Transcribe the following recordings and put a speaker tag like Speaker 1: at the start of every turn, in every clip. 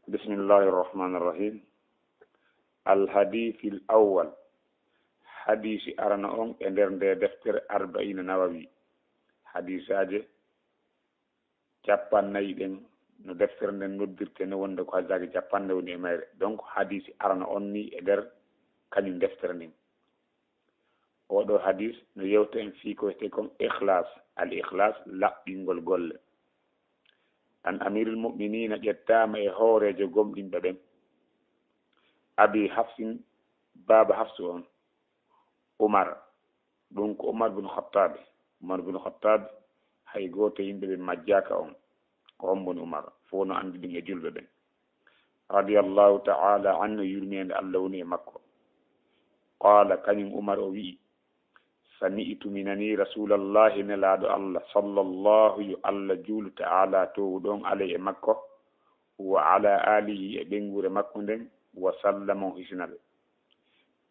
Speaker 1: بسم الله الرحمن الرحيم. الحديث الأول حديث أرناون إندر دفتر 40 نووي حديث أجي جابان نايدن no deftere nden noddirte no wonde ko hajjaji jappande woni e mayre. Donc hadis arana on ni e nder kañum deftere nden. Oɗo hadis no yewta en fii ko wiyete kon ikhlas, al ikhlas laɓɓingol golle. An amirul mu'minina ƴettama e hoorejo gomɗinɓe ɓen abi hafsin baba hafsu on Umar, ɗum ko Umar bin Khattab hay goto yimɓe ɓe majjaka on ko homboni Umar fo no andi ɗum e julɓe ɓen radiyallahu ta'ala anhu, yurmede Allah woni e makko. Qala kañum Umar o wi'i sami'tu minani rasulallahi nelaɗo Allah sallallahu yo Allah juulu ta'ala to ɗon alay e makko wa ala alihi e ɓengure makko nden wa sallama o hisnaɓe.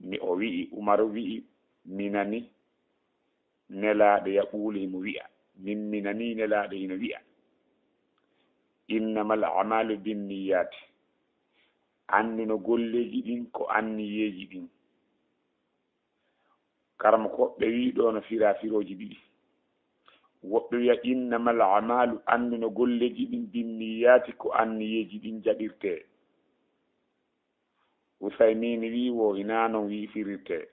Speaker 1: Mi o wi'i Umar wi'i minani nelaɗo yaɓuli himo wi'a, min minani nelaɗo hino wi'a innamal a'malu binniyati, anni no golleji ɗin ko anniyeji ɗin. Karama ko ɓe wi ɗo no firoji ɗiɗi. Woɓɓe wiya innamal a'malu, anni no golleji ɗin binniyati ko anniyeji ɗin jaɓirte. Usaymin wi wo hina non wi firirte.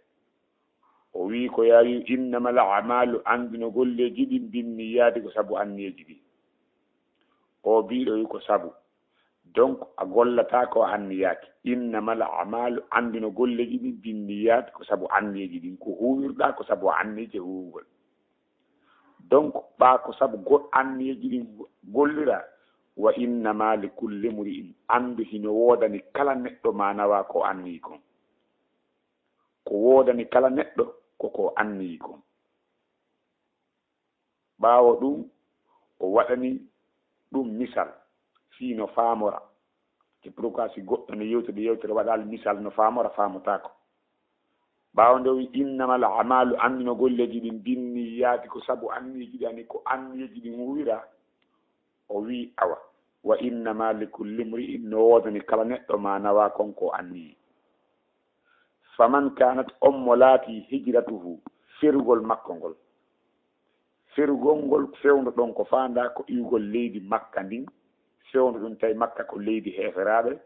Speaker 1: O wi ko yawi innamal a'malu, andi no golleji ɗin binniyati ko sabu anniyeji ɗin. O biɗo wi ko sabu, donc a gollata ko anniyaki. Innamal a'malu, andi no golleji ɗin binniyati ko sabu anniyeji ɗin, ko huwirɗa ko sabu anniyeji huwugol. Donc ɓa ko sabu anniyeji ɗin gollira. Wa innama li kulli mri'in, andu hino wodani kala neɗɗo ma nawa ko anniyi kon. Ko wodani kala neɗɗo koko anniyi kon. ɓawo ɗum o waɗani ɗum misal fi no famora. C'est pourquoi si goɗɗo no yewtere waɗal misal no famora famotako. ɓawo nde wi innamal a'malu, andi no golleji ɗin binniyati ko sabu anniyeji ɗi, ani ko anniyeji ɗin huwira. O wi awa wa innama li kulli mri'in, no wodani kala neɗɗo ma nawa konko anniyi. Faman kanat mo laati hijratuhu, ferugol makko ngol. Ferugol ngol fewndo ɗon ko fanda ko iwgol leydi Makka ndin. Fewndo ɗum tawi Makka ko leydi heferaɓe,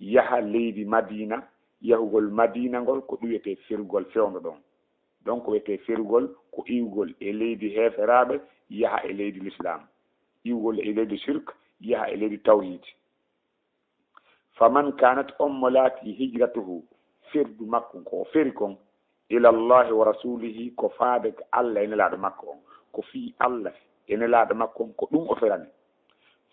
Speaker 1: yaha leydi Madina. Yahugol Madina ngol ko ɗuyete ferugol fewndo ɗon. Donc wiyete ferugol ko iwgol e leydi heferaɓe yaha e leydi l'islam, iwgol e leydi shirk yaha e leydi tawhid. Faman kanat mo laati hijratuhu, ferdu makko ko feri kon ila allahi wa rasulihi, ko faade ko Allah e nelaɗo makko on, ko fi Allah e nelaɗo makko on, ko ɗum o ferani.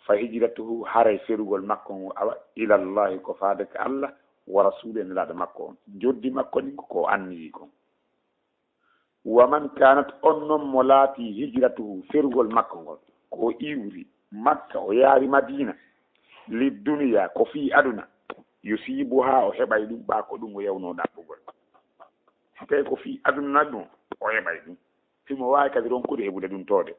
Speaker 1: Fa hijratuhu, haray ferugol makko on awa ila allahi, ko faade ko Allah wa rasuli e nelaɗo makko on, joddi makko ɗin ko anniyi kon. Wa man kanat noon mo laati hijratuhu, ferugol makko ngol ko iwri Makka o yaari Madina li duniya, ko fi aduna yusibuha, o heɓay ɗum ɓa ko ɗum o yawno ɗaɓɓugol. So tawi ko fi aduna ɗum o heɓay ɗum, fimo wawi kadi ronkude heɓude ɗum tode.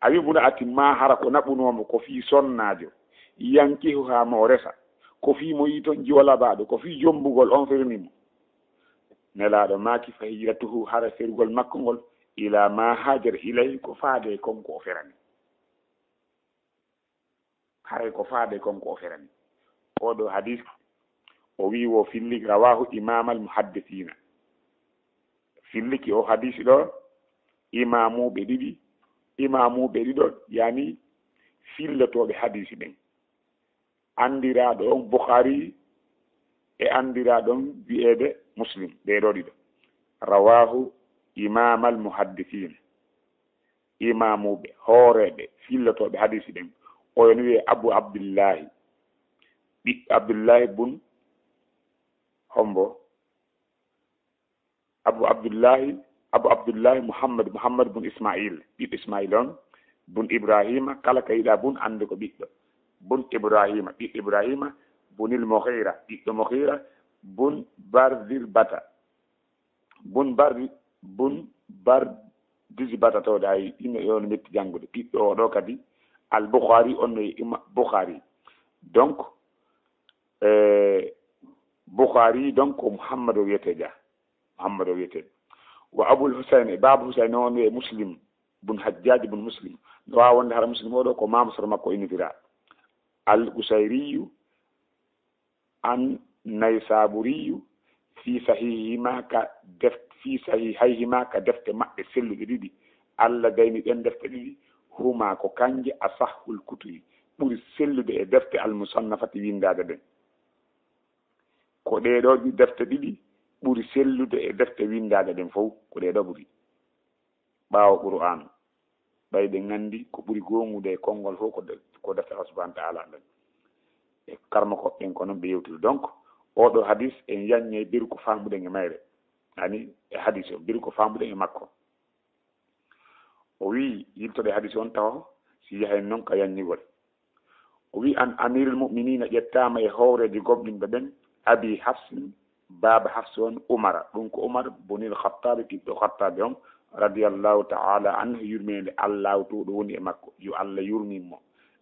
Speaker 1: A wi buna ati ma hara ko naɓunomo ko fi sonnajo yankihu ha mo resa, ko fi mo yi toon jiwalabaɗo, ko fi jombugol on fernimo. Nelaɗo maki fa hijratuhu, hara ferugol makko ngol ila ma hajar ilay, ko faade konko o ferani. haray ko faade konko o ferani. Oɗo hadis o wi wo filli rawahu imamal muhaddithina. Filliki o hadisi ɗo imamuɓe ɗiɗo yani fillotoɓe hadisi ɓen. Andiraɗo on Bukhari e andiraɗo on wi'ede Muslim, ɓeɗo ɗiɗo. Rawahu imamal muhaddithina, imamuɓe hooreɓe fillotoɓe hadisi ɓen. Oyon wiye Abu Abdullahi, ɓiɗɗo Abdullahi bun hombo, Abu Abdullahi Muhammad bun Ismail, ɓiɗɗo Ismail on, bun Ibrahima, kala ka yiɗa bun ande ko ɓiɗɗo. Bun Ibrahima, ɓiɗɗo Ibrahima, bunil Mughira, ɓiɗɗo Mughira, bun Barzibata, bun Barzibata tawde ay ina yon metti jangude. Ɓiɗɗo o ɗo kadi al Bukhari on no Bukhari. donc Bukhari donc ko Muhammad o wiyete ja Muhammad o wiyete wa Abul Husayn e Babu Husayn on e Muslim bun Hajjaj bun Muslim no wawonde hara Muslim oɗo ko mamsor makko initira al Usayriyu an Naysaburiyu fi sahihima ka fi sahihayhima ka defte maɓɓe selluɗe ɗiɗi Allah dayni ɗen defte ɗiɗi huma ko kanje asahhul kutubi ɓuri sellude e defte almusannafati windade ɗen ko ɗeɗo defte ɗiɗi ɓuri sellude e defte windade ɗen fof ko ɗeɗo ɓuri ɓaawo Qur'an ɓayde gandi ko ɓuri gongude e konngol fof ko defte Allah subhanahu wa ta'ala ɗen e karma koɓɓen ko noon ɓe yewtiri donc oɗo hadis en yaññe biri ko famuɗen e mayre ani e hadis o biri ko famuɗen e makko o wi yiltoɗe hadis on tawa si yahen noon ka yaññigol o wi an amirul mu'minina ƴettama e howreji goɓɗinɓe ɓen abi hafsin baba hafs on umara ɗum ko umar bonil khattabe ɓiɗɗo khattabe on radiallahu ta'ala anhu yurmede allah tuɗo woni e makko yo allah yurminmo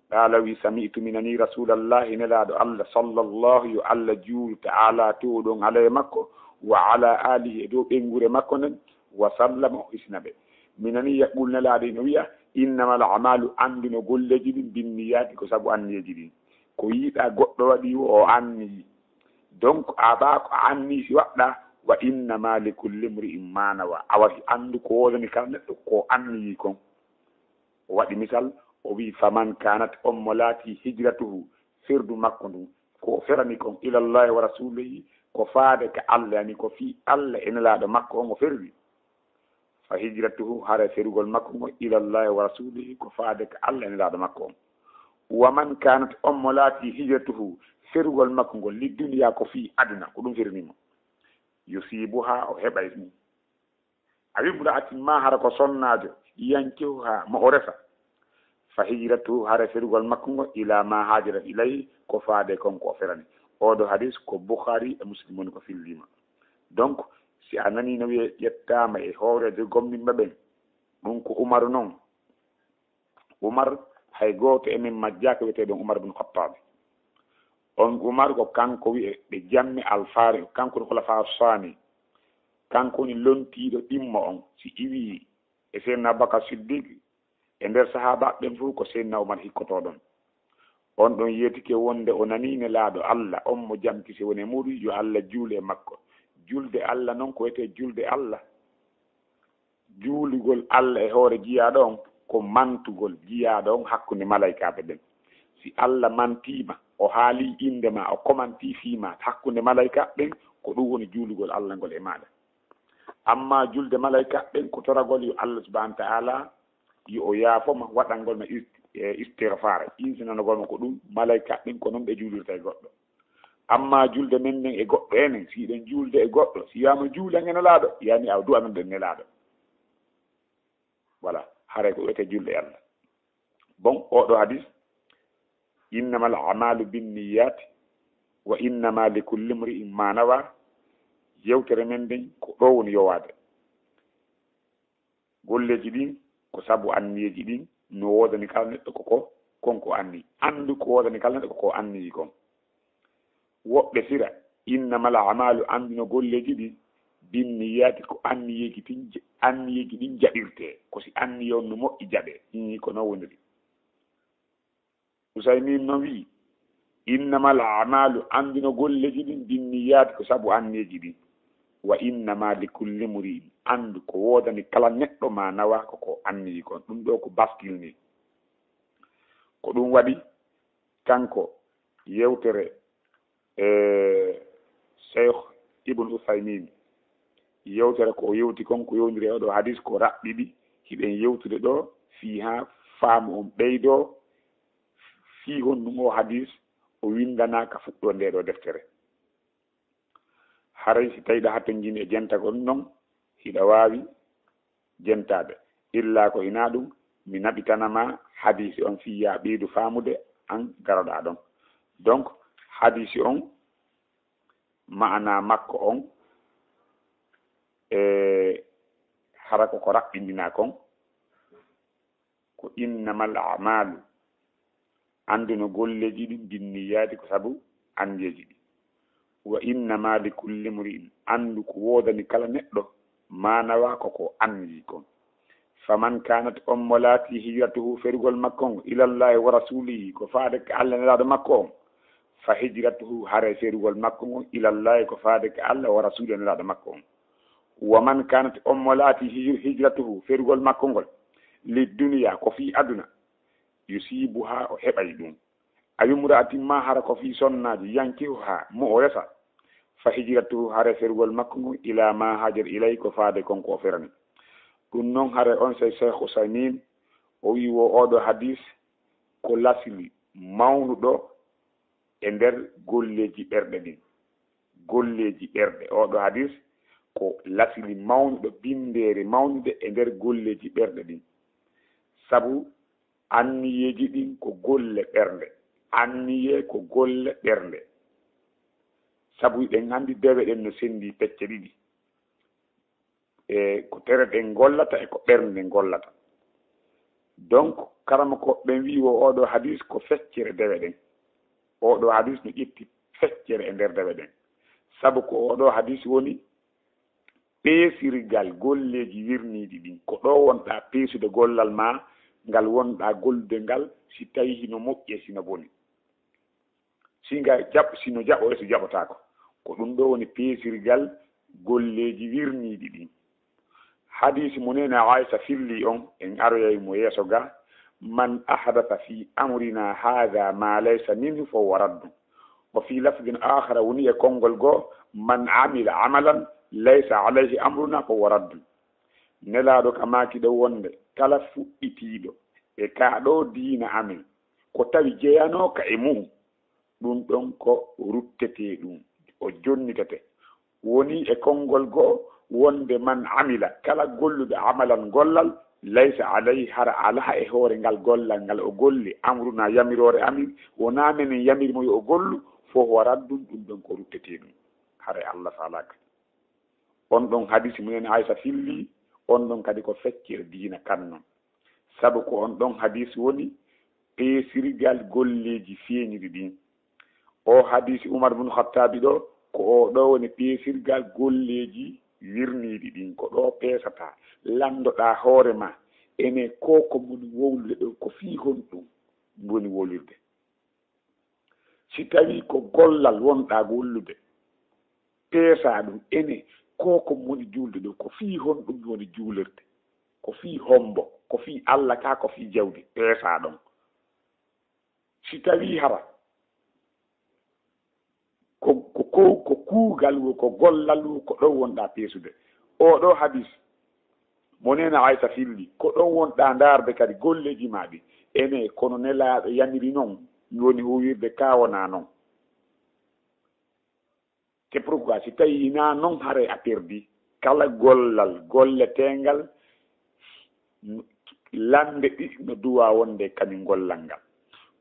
Speaker 1: qala wi sami'tu minani rasulallahi nelaɗo allah sallllahu yo allah juulu ta'ala tuɗon ala e makko wa ala alihi e dow ɓengure makko nen wa sallama o isnaɓe minani yaqul nelaɗo ino wiya innamal amalu anduno golleji ɗin binniyati ko saabu anniyeji ɗin ko yiiɗa goɗɗo waɗi o anniyi donc aɓa ko anni si waɗɗa wa innama li kulli mri'in ma nawa awahi andu ko wodani kala neɗɗo ko anniyi kon o waɗi misal o wi faman kanat on mo laati hijratuhu firdu makko ndum ko ferani kon ilallahi wa rasulihi ko faade ka Allah yani ko fi Allah ene laaɗo makko on o ferwi fa hijratuhu hara ferugol makko ngo ilallahi wa rasulihi ko faade ka Allah ene laaɗo makko on wa man kanat on mo laati hijratuhu ferugol makko ngol li duniya ko fi aduna ko ɗum fernimo yusibuha o heɓay ɗum a wimbuɗa atimma hara ko sonnajo yankehu ha mo o refa fa hijratuhu hara ferugol makko ngo ila ma hajarat ilayhi ko faade kon ko ferani oɗo hadis ko Bukhari e Muslim woni ko fillima donc si a nani no wiye ƴettama e howreje gomɗinɓe ɓen ɗum ko Umar noon Umar hay goto emen majjaka wiyeteɗon Umar bin Khattab on Umar ko kanko wiye ɓe jammi alfaari kanko ko lafa sani kanko woni lontiɗo ɗimmo on si iwi e seydna Abubakar Siddiq e nder sahaba ɓen fof ko seydna Umar hikkotoɗon on ɗon yetike wonde o nanine laaɗo Allah on mo jamti si woni muɗum yo Allah juule e makko julde Allah noon ko wiyete julde Allah juuligol Allah e hoore jiyaɗo on ko mantugol jiyaɗo on hakkude malaikaɓe ɓen si Allah mantima o haali indema o commenti fiima hakkude malaika ɓen ko ɗum woni juulugol Allah ngol e maɗa amma julde malaika ɓen ko toragol yo Allah subhanahu wa ta'ala yo o yaafoma waɗangol ma istighfar insinanogol ma ko ɗum malaika ɓen ko noon ɓe juulirta e goɗɗo amma julde men nen e goɗɗo enen si ɗen julde e goɗɗo si wiyama juulan e nelaɗo yani a du'anan ɗen nelaɗo voilà haray ko wiyete julde Allah bon oɗo hadis innamal a'malu binniyati wa innama likulli imri'in ma nawa yewtere men den ko ɗo woni yowade golleji ɗin ko sabu anniyeji ɗin no wodani kala neɗɗo koko konko anni andu ko wodani kala neɗɗo koko anniyi kon woɓɓe sira innamal a'malu anduno golleji ɗin binniyati ko anniyeji ɗin jaɓirte ko si anniye on no moƴƴi jaɓe ɗini ko non woniri Usaymin no wi innamal a'malu anduno golleji ɗin binniyati ko sabu anniyeji ɗin wa innama likulli mri'in andu ko wodani kala neɗɗo ma nawa koko anniyi kon ɗum ɗo ko baskil ni ko ɗum waɗi kanko yewtere Cheikh Ibn Usaymin yewtere ko yewti kon ko yewndiri e oɗo hadis ko raɓɓiɗi hiɓen yewtude ɗo fi ha faamu on ɓeydo fi honɗum o hadis o windanaka fuɗɗo nde ɗo deftere haray si tawiɗa hatto jini e jentagol noon hiɗa wawi jentade illa ko ina ɗum mi naɓitanama hadisi on fiya ɓeydu famude an garoɗa ɗon donc hadisi on ma'ana makko on hara ko raɓɓindina kon ko innamal a'malu anduno golleji ɗi binniyati ko saabu andeji ɗi wa innama li kulli mri'in andu ko wodani kala neɗɗo manawa koko andi kon faman kanat ommolati hijratuhu ferugol makko ngo ilallahi wa rasulihi ko faade ko Allah nelaɗo makko on fa hijratuhu hare ferugol makko ngo ilallahi ko faade ko Allah wa rasulihi nelaɗo makko on wa man kanat ommolati hijratuhu ferugol makko ngol li duniya ko fi aduna yusibuha o heɓay ɗum ayumra'atin ma hara ko fi sonnaji yankihuha mo o resa fa hijratuhu hare ferugol makko ngo ila ma hajar ilay ko faade konko o ferani ɗum noon hare on say cheikh Ousaymin o wi wo oɗo hadis ko lasili mawnuɗo e nder golleji ɓerɗe ɗin golleji ɓerɗe oɗo hadis ko lasili mawnuɗo bindere mawnude e nder golleji ɓerɗe ɗin sabu anniyeji ɗin ko golle ɓernde anniye ko golle ɓernde sabu ɗen andi dewe ɗen no sendi pecce ɗiɗi e ko tere ɗen gollata e ko ɓernde gollata donc karama ko ɓen wi wo oɗo hadis ko feccere dewe ɗen oɗo hadis no ƴetti feccere e nder dewe ɗen sabu ko oɗo hadis woni peesirgal golleji wirniɗi ɗin ko ɗo wonɗa peesude gollal ma ngal wonɗa gollude ngal si tawi hino moƴƴe sino boni singa jaɓ sino jaɓo e so jaɓotako ko ɗum ɗo woni peesirgal golleji wirniɗi ɗin hadisi mo nena Aisha filli on en aroyay mo yeeso ga man ahdatha fi amrina hadha ma laysa minhu fa huwa raddu wa fi lafdin akhara woni e konngol goo man amila amalan laysa alayhi amruna fa huwa raddu nelaɗo ka makiɗo wonde kala fuɗɗitiɗo e kaɗo diina amin ko tawi jeyanoka e mum ɗum ɗon ko ruttete ɗum o jonnitete woni e konngol goo wonde man amila kala gollude amalan gollal laysa alayhi hara ala e hoore ngal gollal ngal o golli amruna yamirore amin wona menen yamirmo yo o gollu fo huwa raddum ɗum ɗon ko ruttete ɗum hara Allah falaka on ɗon hadisi munen Aisha filli on ɗon kadi ko feccere diina kannon sabu ko on ɗon hadisi woni peesirgal golleji feeñiri ɗin o hadisi Umar ibn Khattabi ɗo ko o ɗo woni peesirgal golleji wirniɗi ɗin ko ɗo peesata landoɗa hoore ma ene ko moni wowlude ɗo ko fii hon ɗum woni wolirde si tawi ko gollal wonɗa gollude peesa ɗum ene ko moni julde ɗo ko fii hon ɗum woni juulirde ko fii hombo ko fii Allah ka ko fii jawdi peesa ɗon si tawi hara ko kuugal wo ko gollal wo ko ɗon wonɗa peesude oɗo hadis mo nena Aisha filli ko ɗon wonɗa darde kadi golleji maɗi ene kono nelaɗo yamiri noon woni huwirde ka wona noon c'est pourquoi si tawi na noon hare a perdi kala gollal golletengal lande ɗi no duwa wonde kañum gollal ngal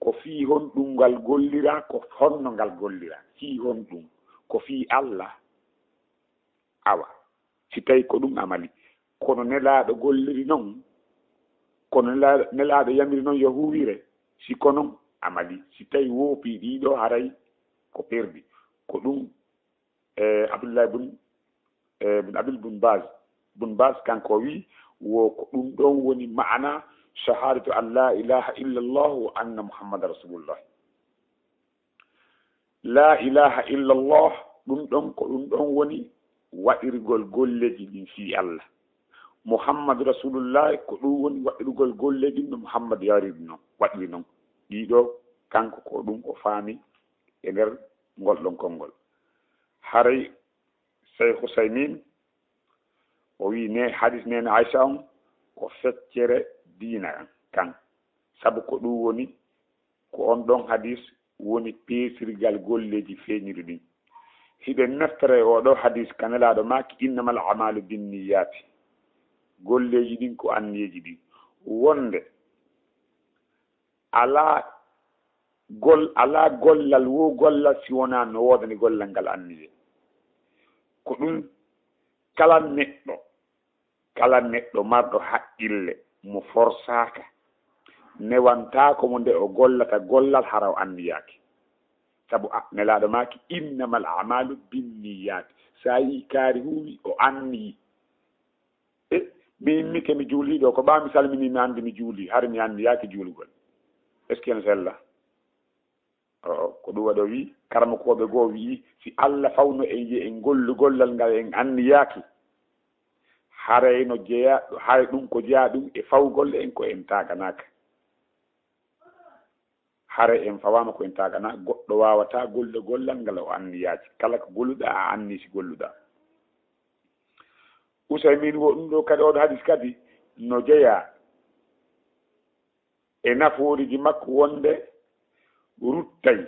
Speaker 1: ko fii hon ɗum ngal gollira ko honno ngal gollira fii hon ɗum ko fii Allah awa si tawi ko ɗum amali kono nelaɗo golliri noon kono nelaɗo yamiri noon yo huwire si ko noon amali si tawi woopi ɗiɗo haray ko perdi ko ɗum Abdullah bun Abdul bun Baz kanko wi wo ko ɗum ɗon woni ma'ana shahadatu an la ilaha illa Allah wa anna muhammada rasulullah la ilaha illa Allah ɗum ɗon ko ɗum ɗon woni waɗirgol golleji ɗin fi Allah muhammadu rasulullah ko ɗum woni waɗirgol golleji ɗin no muhammad yariri noon waɗiri noon ɗiɗo kanko ko ɗum o faami e nder ngol ɗon konngol haray Cheikh Ousaymin o wi ne hadis nene Aisha on ko feccere diina kan sabu ko ɗum woni ko on ɗon hadis woni peesirgal golleji feeñiri ɗin hiɓe neftere oɗo hadis kanelaɗo maki innamal amalu binniyati golleji ɗin ko anniyeji ɗin wonde ala gollal wo gollal si wona no wodani gollal ngal anniye ko ɗum kala neɗɗo marɗo haqqille mo forsaka newantako mo nde o gollata gollal hara o anniyaki sabu nelaɗo maki innamal amalu binniyati sa yi kaari huwi o anniyi mi immike mi juuliɗo ko ɓa mi salmini mi andi mi juuli har mi anniyaki juulugol est ce que en sella ko ɗum waɗo wi karmakoɓe goo wi si Allah fawno en yi en gollugollal ngal en anniyaki harayno jeeya hay ɗum ko jeeya ɗum e fawgol en ko en taganaka hare en fawama ko en tagana goɗɗo wawata golle gollal ngal o anniyaji kala ko golluɗa a anni si golluɗa Usaymin wo ɗum ɗo kadi oɗo hadis kadi no jeeya e nafooriji makko wonde ruttay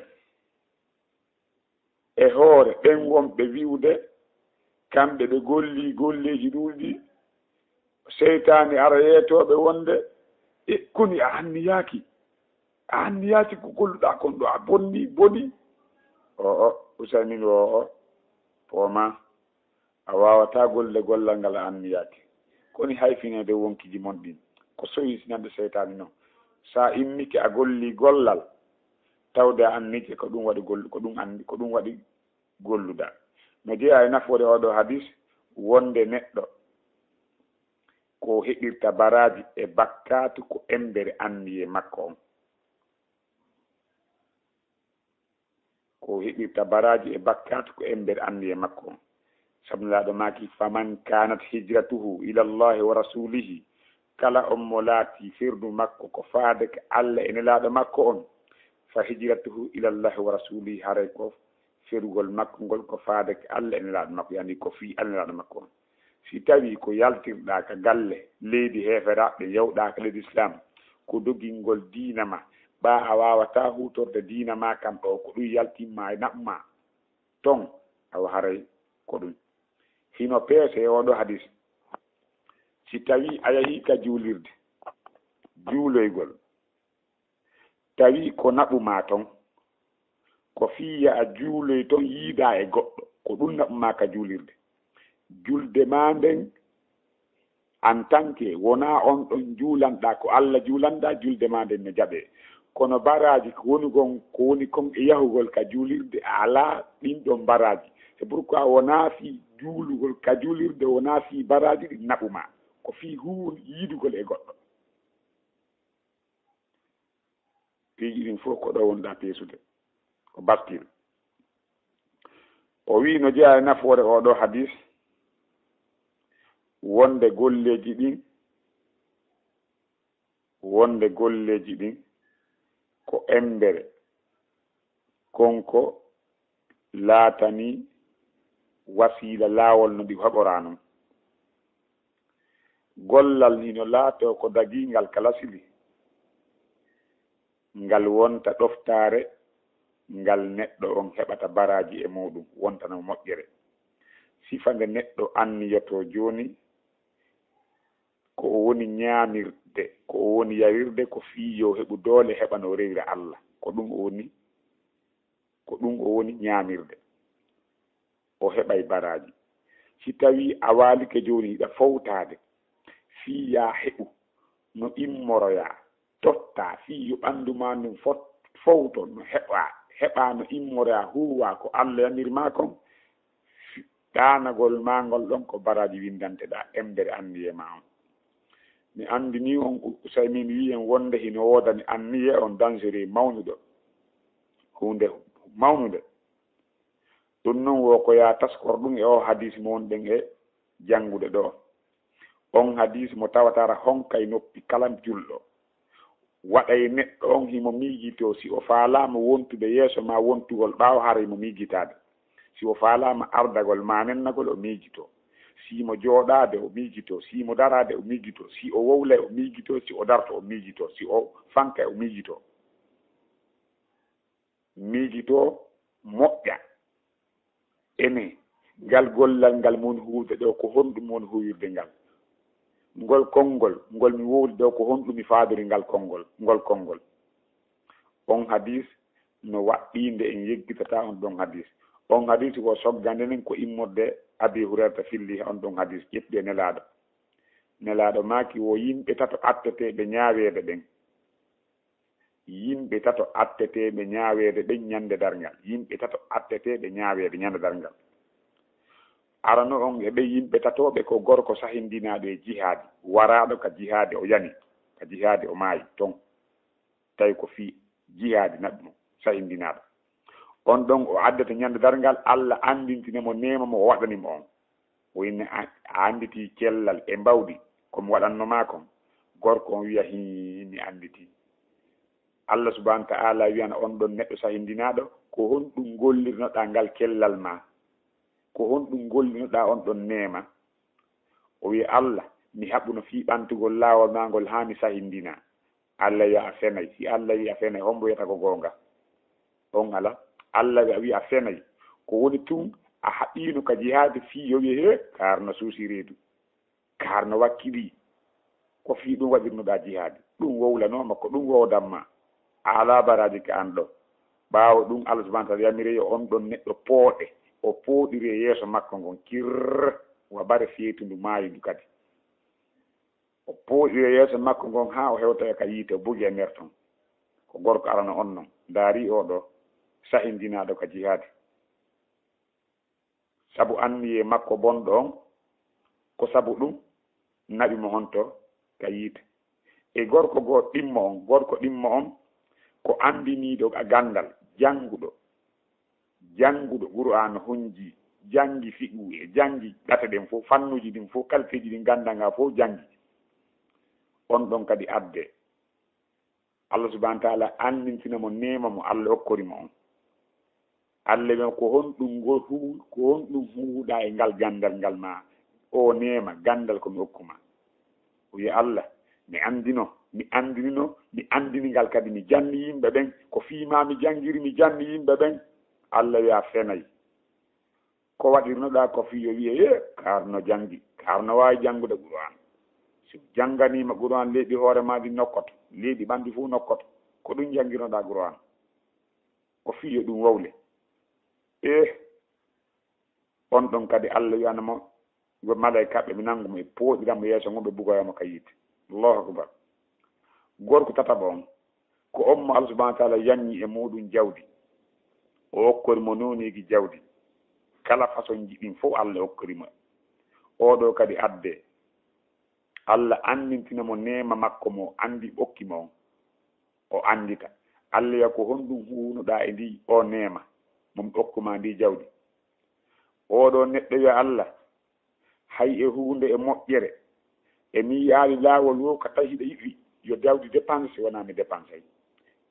Speaker 1: e hoore ɓen wonɓe wiwde kamɓe ɓe golli golleji ɗuɗi seytani ara yeetoɓe wonde koni a anniyaki ko golluɗa kon ɗo a bonni boni Usaymin o poma a wawata golle gollal ngal a anniyaki koni hayfinede wonkiji mon ɗin ko soyisinande seytani noon sa immike a golli gollal tawde a annike ko ɗum waɗi ko ɗum waɗi golluɗa no jeeya e nafoore oɗo hadis wonde neɗɗo ko heɓirta baraji e bakkatu ko embere anniye makko on ko heɓirta baraji e bakkatu ko embere anniye makko on sabnulaɗo maki faman kanat hijratuhu ila llahi wa rasulihi kala on mo laati firdu makko ko faade ko Allah e nelaɗo makko on fa hijratuhu ila llahi wa rasulihi haray ko firgol makko ngol ko faade ko Allah e nelaɗo makko yani ko fi Allah nelaɗo makko on si tawi ko yaltirɗa ka galle leydi heferaɓe yewɗa ka leydi islam ko dogingol diina ma ɓa a wawata hutorde diina ma kam ɗo ko ɗum yaltimma e naɓma ton awa haray ko ɗum hino peese oɗo hadis si tawi a yahi ka juulirde juuloygol tawi ko naɓuma ton ko fiya a juuloy ton yiida e goɗɗo ko ɗum naɓuma ka juulirde julde ma nden en tant que wona on ɗon juulanɗa ko Allah juulanɗa julde ma nden ne jaɓe kono baraji ko woni kon e yahugol ka juulirde ala ɗin ɗon baraji c'est pourquoi wona fi juulugol ka juulirde wona fi baraji ɗi naɓuma ko fi yiidugol e goɗɗo piiji ɗin fof ko ɗo wonɗa peesude ko bastil o wi no jeeya e nafoore oɗo hadis wonde golleji ɗin ko embere konko laatani wasiila laawol no ɗi haɓora noon gollal ni no laato ko dagingal kala sili ngal wonta ɗoftare ngal neɗɗo on heɓata baraji e muɗum wontano moƴƴere sifa nde neɗɗo anniyoto joni ko o woni ñaamirde ko o woni yarirde ko fiyo heɓu doole heɓa no rewira Allah ko ɗum o woni ñaamirde o heɓay baraji si tawi a waalike joni hiɗa fowtade fiya heɓu no immoroya totta fiyo ɓandu ma no fowto no heɓa no immoroya huwa ko Allah yanirma kon ɗanagol ma ngol ɗon ko baraji windanteɗa embere anniye ma on mi andini on Usaymin wi en wonde hino wodani anniye on dangereux mawnuɗo hunde mawnude ɗum noon wo ko ya taskor ɗum e o hadis mo wonɗen e janngude ɗo on hadis mo tawatara honkay noppi kala julɗo waɗay neɗɗo on himo miijito si o faalama wontude yeeso ma wontugol ɓaawo hara mo miijitade si o faalama ardagol ma nennagol o miijito si mo jooɗade o miijito si mo darade o miijito si o wowlay o miijito si o darto o miijito si o fanka o miijito moƴƴa ene ngal gollal ngal mon huude ɗo ko honɗum mon huwirde ngal ngol konngol ngol mi wowli ɗo ko honɗum mi faadori ngol konngol on hadis no waɗɗinde en yeggitata on ɗon hadis on hadis ko soggande nen ko immorde Abi Hurairata filli on ɗon hadis ƴetti e nelaɗo maaki wo yimɓe tato atteteɓe ñaaweɓe ɓen yimɓe tato atteteɓe ñaaweede ɓen ñande darngal yimɓe tato atteteɓe ñaaweede ñande darngal arano on eɓe yimɓe tatoɓe ko gorko sahindinaɗo e jihaadi waraɗo ka jihaadi o yani ka jihaadi o maayi ton tawi ko fii jihaadi naɓɗum sahindinaɗo on ɗon o addata ñande darngal Allah andintinemo nema mo o waɗanimo on o inne a anditi cellal e mbawdi komi waɗannoma kon gorko on wiya mi anditi Allah subhanahu wa ta'ala wiyana on ɗon neɗɗo sahindinaɗo ko honɗum gollirnoɗa ngal kellal ma ko honɗum gollirnoɗa on ɗon nema o wiya Allah mi haɓuno fi ɓantugol laawol ma ngol ha mi sahindina Allah wiya a fenay si Allah wi a fenay hombo wiyata ko gonga on ala Allah wi a fenay ko woni tun a haɓino ka jihaade fi yo wiye he karno suusi reedu karno wakkili ko fi ɗum waɗirnoɗa jihaade ɗum wowlanoma ko ɗum wowdanma a ala baraji ka an ɗo ɓaawo ɗum Allah subhanahu wa ta'ala yamireyo on ɗon neɗɗo pooɗe o pooɗiri e yeeso makko ngon kirr wa bare feetundu maayidu kadi o pooɗiri e yeeso makko ngon ha o hewta ka yiite o bugi e nder ton ko gorko arano on noon daari o ɗo sahindinaɗo ka jihaade sabu anniye makko bonɗo on ko sabu ɗum naɓi mo honto ka yiite e gorko goo ɗimmo on gorko ɗimmo on ko andiniɗo a gandal janguɗo Qur'an hunji jangi fiɓu e jangi ɗate ɗen fof fannuji ɗin fof kalteji ɗin gandanga fof jangi on ɗon kadi adde Allah subhanahu wa ta'ala andintinamo nema mo Allah hokkorimo on Allah wi ko honɗum huuɗa e ngal gandal ngal ma o nema gandal komi hokkuma o wiya Allah mi andini ngal kadi mi janni yimɓe ɓen ko fiima mi jangiri mi janni yimɓe ɓen Allah wiya fenayi ko waɗirnoɗa ko fi yo wiye karno jangi karno wawi jangude Qur'an so janganima Qur'an leyɗi hoore ma ɗi nokkoto leyɗi ɓandi fof nokkoto ko ɗum jangirnoɗa Qur'an ko fi yo ɗum wowle on ɗon kadi Allah wiyanamo malaikaɓe mi nangumo e pooɗiramo yeeso mum ɓe bugoyamo ka yiite Allahu akbar gorko tataɓa on ko on mo Allah subhanahu wa ta'ala yanni e muɗum jawdi o hokkorimo noniji jawdi kala façon ji ɗin fof Allah hokkorimo oɗo kadi adde Allah andintinamo nema makko mo andi ɓokkimo on o andita Allah wiya ko honɗum huunoɗa e ndi o nema momi hokkuma ndi jawdi oɗo neɗɗo wiya Allah hay e hunde e moƴƴere e mi yaali laawol wo ko tawi hiɗa yiɗi yo jawdi dépense wona mi dépensay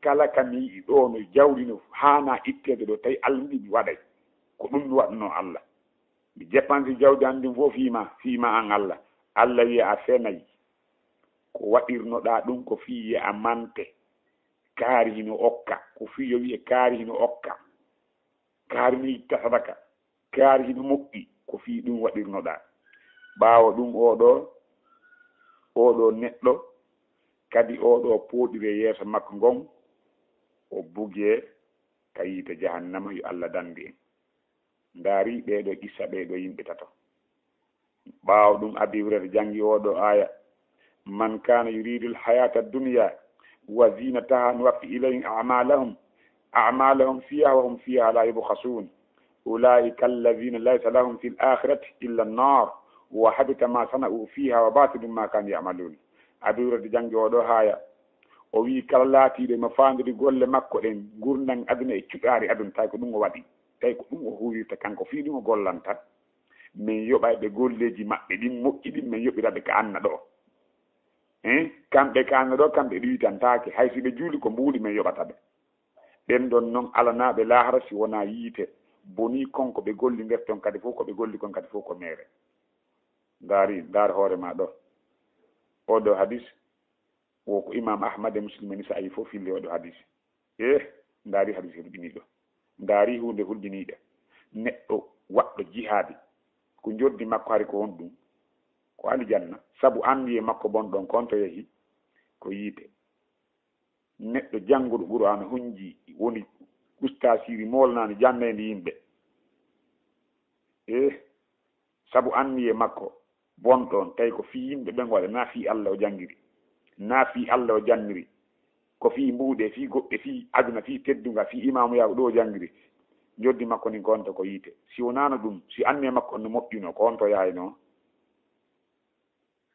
Speaker 1: kala kam mi yiɗi ɗo no jawdi no hana ittede ɗo tawi Allah ɗi mi waɗay ko ɗum mi waɗno Allah mi dépense jawdi an ɗin fof fiima an Allah wiya a fenayi ko waɗirnoɗa ɗum ko fiye a mante kaari hino okka ko fiyo wiye kaari hino okka kaari ni tasadaka kaari hino moƴƴi ko fi ɗum waɗirnoɗa ɓaawo ɗum oɗo neɗɗo kadi oɗo pooɗire yeeso makko ngon o bugie ka yiite jahannama yo Allah dandi en ndaari ɓeeɗo issa ɓeeɗo yimɓe tato ɓaawo ɗum Abi Hurayra jangi oɗo aya man kana yuridu alhayata ad-dunya wa zinataha nuwaffi ilayhim a'malahum fiha wa hum fiha la yubkhasun ulaika alladhina laysa lahum fil akhirati illa an-nar wa habita ma sana'u fiha wa batilum ma kanu ya'malun Abi Hurayra jangi oɗo haya o wi kala laatiɗo mo faandiri golle makko ɗen gurnan aduna e cuɗaari aduna tawi ko ɗum o waɗi tawi ko ɗum o huwirta kanko fii ɗum o gollanta min yoɓayɓe golleji maɓɓe ɗin moƴƴi ɗin min yoɓiraɓe ka anna ɗo kamɓe ka anna ɗo kamɓe ɗuytantake hay si ɓe juuli ko mbuuli min yoɓata ɓe ɗen ɗon noon alanaɓe lahara si wona yiite boni konko ɓe golli nder ton kadi fof ko ɓe golli kon kadi fof ko mere ndaar hoore ma ɗo oɗo hadis woko imam Ahmad e Muslim ni sa ayi fof fille oɗo hadis ndaari hadis hulɓiniɗo ndaari hunde hulɓiniɗe neɗɗo waɗɗo jihaadi ko joddi makko hari ko won ɗum ko aljanna sabu andi e makko bonɗon konto yeehi ko yiite neɗɗo jannguɗo Qur'an hunji woni ustasiri molnani jannede yimɓe sabu andi e makko bonɗon tawi ko fi yimɓe ɓen waɗa na fi Allah o janngiri na fi Allah o janniri ko fii mbuuɗe fii goɗɗe fii aduna fii teddunga fii imamu yaako ɗo janngiri joddi makko ni gonta ko yiite si wonano ɗum si anni e makko no moƴƴuno ko on to yayno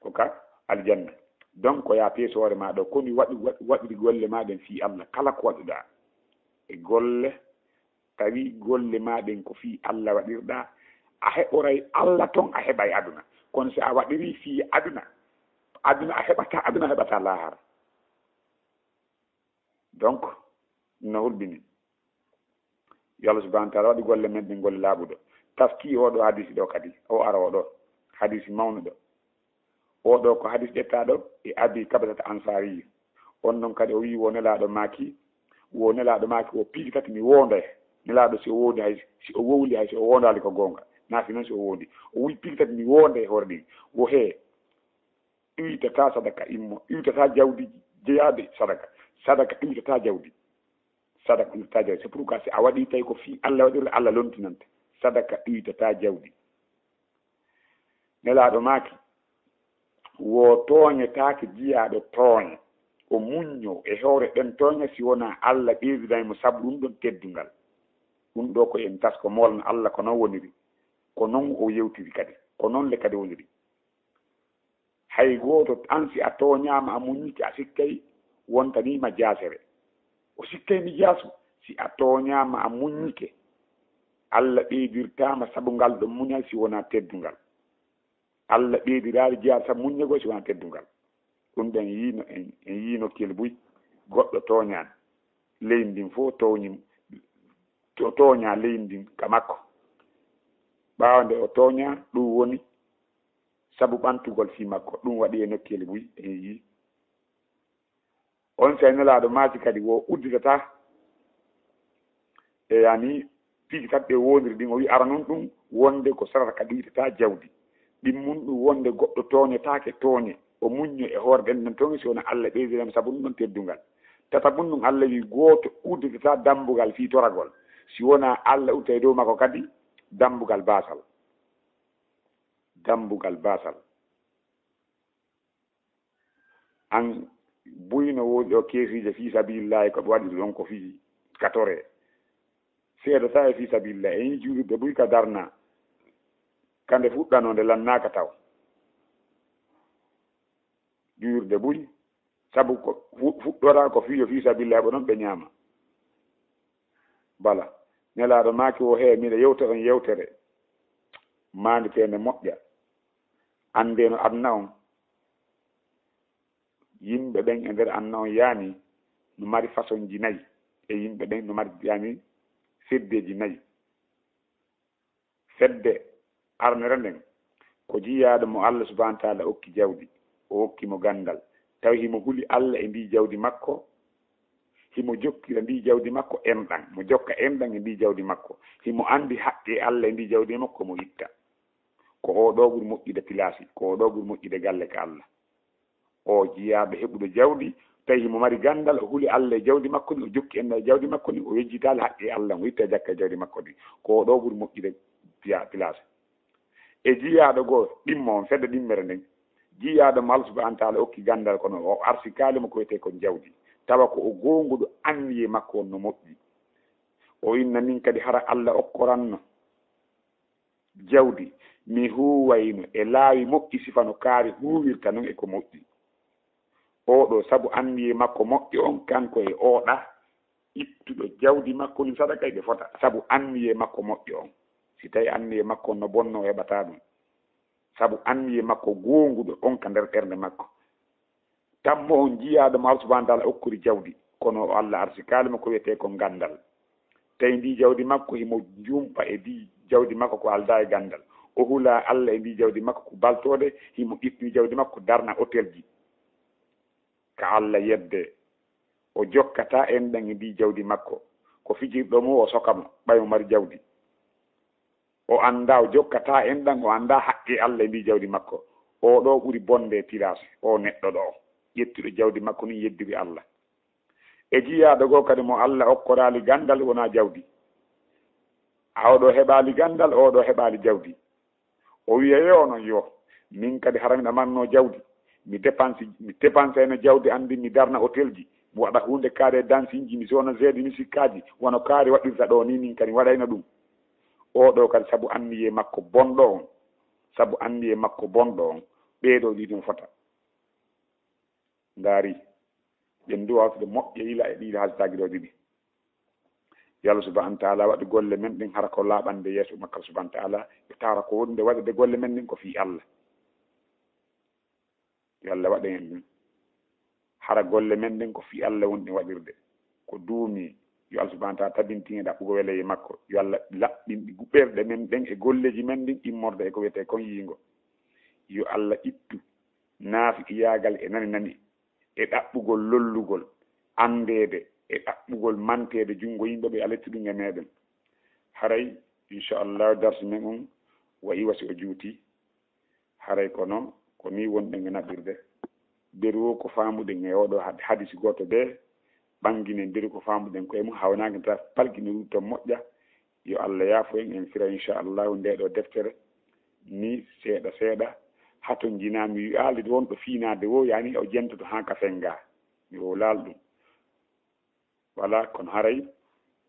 Speaker 1: ko ka aljanna donc ko ya peesore ma ɗo komi waɗiri golle maɗen fii Allah kala ko waɗuɗa e golle tawi golle maɗen ko fii Allah waɗirɗa a heɓoray Allah ton a heɓay aduna kono si a waɗiri fii aduna a heɓata lahara donc no hulɓini yo Allah subahana taala waɗi golle men ɗin golle laaɓuɗo taski oɗo hadisi ɗo kadi o ara oɗo hadisi mawnuɗo oɗo ko hadis ƴettaɗo e abi kabata ansari on noon kadi o wi wo nelaɗo maaki o piiji tati mi wonda nelaɗo si o wondi hay si o wowli hay si o wondali ko gonga nafi noon si o wondi o wi piiji tati mi wonda e hoore ɗin wo he iwitata sadaka immo iwitata jawdi jeeyaɓe sadaka iwitata jawdi c'est pourquoi si a waɗi tawi ko fii Allah waɗirde Allah lontinante sadaka iwitata jawdi nelaɗo maaki wo tooñetaake jiyaɗo tooña o muñño e hoore ɗen tooña si wona Allah ɓeydidanimo sabu ɗum ɗon teddungal ɗum ɗo ko en tas ko molno Allah ko noon woniri ko noon o yewtiri kadi ko noon le kadi woniri hay gooto an si a tooñaama a muññiti a sikkay wontanima jaasere o sikkay mi jaasu si a tooñaama a muññike Allah ɓeydirtama sabu ngal ɗo muñal si wona teddungal Allah ɓeydiraari jiyaar sabu muññego si wona teddungal ɗum ɗen yiino en yiino kelbuy goɗɗo tooñaani leydi ndin fof tooña leydi ndin ka makko ɓaawa nde o tooña ɗum woni sabu ɓantugol fii makko ɗum waɗi e nokkeli buy en yii on so nelaaɗo maati kadi wo udditata e yani piiji tati ɗe wondiri ɗin o wi ara noon ɗum wonde ko sarata kadi witata jawdi ɗin mun ɗum wonde goɗɗo tooñetaake tooñe o muñño e hoore ɗen ɗen tooñi si wona Allah ɓeydirama sabu ɗum ɗon teddungal tata ɗum ɗum Allah wi gooto udditata dambugal fii toragol si wona Allah utta e dow makko kadi dambugal baasal an buyno woodi o keesije fii sabilillahi koɓe waɗiri ɗon ko fii 14 seeɗa sa e fii sabilillahi en juulirde buy ka darna kande fuɗɗanode lannaka taw juulirde buy sabu ko fuɗɗora ko fiiyo fii sabilillahi ɓo noon ɓe ñaama bala nelaaɗo maaki o hee miɗa yewta on yewtere maanditende moƴƴa annde no adna on yimɓe ɓen e nder adna on yaani no mari façon ji nayi e yimɓe ɓen no mari yaani feddeji nayi fedde arnere nden ko jiyaaɗo mo Allah subahana taala okki jawdi o hokkimo gandal tawi himo huli Allah e ndi jawdi makko himo jokkira ndi jawdi makko enɗan mo jokka enɗan e ndi jawdi makko himo andi haqqe Allah e ndi jawdi makko mo itta ko oɗo ɓuri moƴƴude pilasi ko oɗo ɓuri moƴƴude galle ka Allah o jiyaaɓe heɓuɗo jawdi tawi himo mari gandal o huli Allah e jawdi makko ni o jokki enɗan e jawdi makko ni o yejjitali haqqe Allah o itta jakka e jawdi makko ni ko oɗo ɓuri moƴƴude pilasi e jiyaaɗo goo ɗimmo on fedde ɗimmere nden jiyaaɗo mo Allah subahana taala okki gandal kono o arsi kaalimo ko wiyete kon jawdi tawa ko o gonguɗo anniye makko on no moƴƴi o inna min kadi hara Allah okkoranno jawdi mi huwayno e laawi moƴƴi sifa no kaari huwirta noon e ko moƴƴi oɗo sabu anniye makko moƴƴi on kanko e oɗa ittuɗo jawdi makko ni sadaka ɓe fota sabu anniye makko moƴƴi on si tawi anniye makko on no bonno o heɓata ɗum sabu anniye makko gonguɗo on ka nder ɓernde makko tammo on jiyaaɗo mo Allah subahana taala okkuri jawdi kono Allah arsi kaalimo ko wiyete ko gandal tawi ndi jawdi makko himo jumpa e ndi jawdi makko ko alda e gandal o hula Allah e ndi jawdi makko ko baltode himo itti jawdi makko darna hôtel ji ka Allah yedde o jokkata enɗan e ndi jawdi makko ko fijirɗo mo o sokamo ɓaymo mari jawdi o anda o jokkata enɗan o anda haqqe Allah e ndi jawdi makko oɗo ɓuri bonde tirage o neɗɗo ɗo ƴettuɗo jawdi makko ni yeddiri Allah e jiyaaɗo goo kadi mo Allah okkorali gandal wona jawdi awɗo heɓali gandal oɗo heɓali jawdi o wiya yo noon yo min kadi hara mi ɗamanno jawdi mi dépense eno jawdi andi mi darna hôtel ji mo waɗa hunde kaari dansinji mi sowno seedi mi sikkaji wono kaari waɗirta ɗo ni min kadi waɗayno ɗum oɗo kadi sabu anniye makko bonɗo on sabu anniye makko bonɗo on ɓeeɗo ɗiɗum fota ndaari ɓen du wawtude moƴƴe ila e ɗiɗi hasdaji ɗo ɗiɗi yo Allah subahanahu wa taala waɗi golle men ɗin hara ko laaɓande yeeso makko subahanahu wa taala ɓe tawata ko wonde waɗede golle men ɗin ko fi Allah yo Allah waɗa hen ɗum hara golle men ɗin ko fi Allah woni ɗin waɗirde ko duumi yo Allah subahanahu wa taala tabintiŋe ɗaɓɓugo wele e makko yo Allah laɓɓinɗi guɓɓerɗe men ɗen e golleji men ɗin immorde e ko wiyete kon yiingo yo Allah ittu naafi yaagal e nani e ɗaɓɓugol lollugol andede e ɗaɓɓugol mantede junngo yimɓe ɓe aletti ɗum e meɗen haray inchallah darsu men on wayi wasi o juuti haray kono ko ni wonɗen e naɓirde beru ko famuɗen e oɗo hadisi goto ɓe ɓangguinen beru ko famuɗen koye mum hawnaki ta palguini ɗum to moƴƴa yo Allah yaafo en fira inchallahu nde ɗo deftere ni seeɗa seeɗa hato jinami wi'ali won ɗo fiinade wo yani o jentoto ha ka fenga mi o laal ɗum voilà kono haray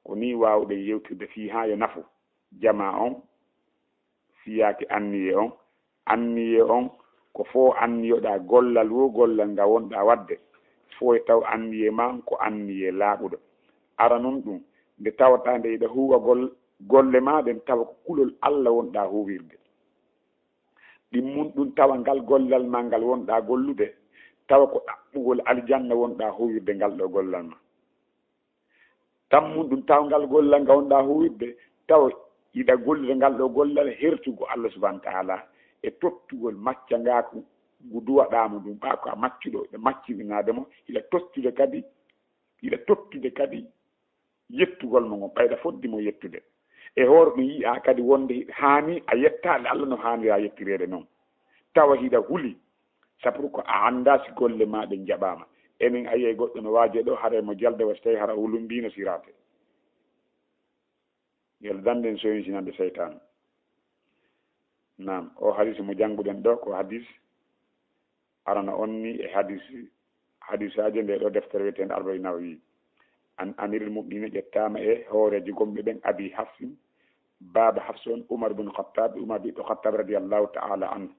Speaker 1: ko ni wawɗen yewtirde fi ha yo nafu jama on fiyaki anniye on ko fo anniyoɗa gollal wo gollal nga wonɗa wadde fo e taw anniye ma ko anniye laaɓuɗo ara noon ɗum nde tawata nde yiɗa huwa golle ma ɗen tawa ko kulol Allah wonɗa huwirde ɗimmun ɗum tawa ngal gollal ma ngal wonɗa gollude tawa ko ɗaɓɓugol aljanna wonɗa huwirde ngal ɗo gollal ma tammun ɗum tawa ngal gollal ngal wonɗa huwirde tawa yiɗa gollude ngal ɗo gollal hertugo Allah subahanahu wa taala e tottugol macca ngako ngu duwaɗamo ɗum ɓa ko a maccuɗo ɓe maccirinademo ila tottude kadi yettugol mo ngon ɓayɗa foddimo yettude e hoore ɗum yiya kadi wonde hani a yettade Allah no hanira yettirede noon tawa hiɗa huuli sabu ko a anda si golle ma ɗe jaɓama enen ayi e goɗɗo no waaje ɗo haare mo jalde was tawi hara hulumbino sirate yel danden soyin sinande seytane nam o hadis mo jannguɗen ɗo ko hadis arana onni e hadisaji nde ɗo deftere wiyetende Arba'in Nawawi an amiril mu'minin ƴettama e hooreji gomɓe ɓen abi hafsin baba hafs on Umar bin Khattab radiyallahu ta'ala anhu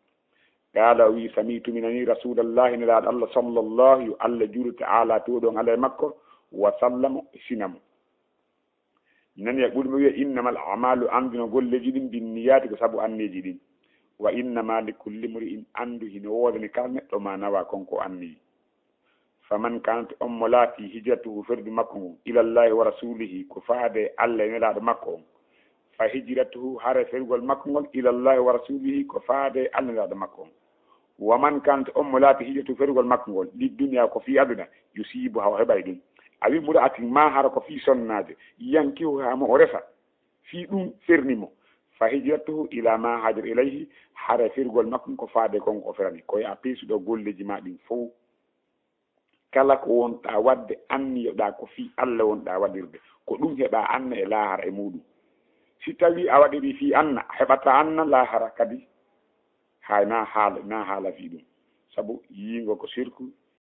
Speaker 1: qala wi sami'tu minani rasulallahi nelaɗo Allah sallallahu Allah juuri ta'ala tuɗon ala makko wa sallama sinamo nani e ɓurmi wiya innamal a'malu anduno golleji ɗin binniyati ko saabu anneji ɗin wa innama likulli mri'in andu hino wodani kala neɗɗo ma nawa konko anni faman kanat ommo laati hijratuhu ferdi makko ngon ilallahi wa rasulihi ko faade Allah e nelaɗo makko on fa hijratuhu hare fergol makko ngol ilallahi wa rasulihi ko faade Allah e nelaɗo makko on waman kanat ommo laati hijratuhu fergol makko ngol li duniya ko fi aduna yusibu haw heɓay ɗum a wi mbuɗa ati ma hara ko fi sonnaade yankihu hamo o resa fi ɗum fernimo fa hijratuhu ila ma hajar ilayhi hara firgol makko ko faade konko o ferani ko ya peesuɗo golleji ma ɗin fof kala ko wonɗa wadde anniyoɗa ko fi Allah wonɗa waɗirde ko ɗum heɓa anna e laahara e muɗum si tawi a waɗiri fi anna heɓata anna laahara kadi hay na haala fi ɗum sabu yiingo ko sirku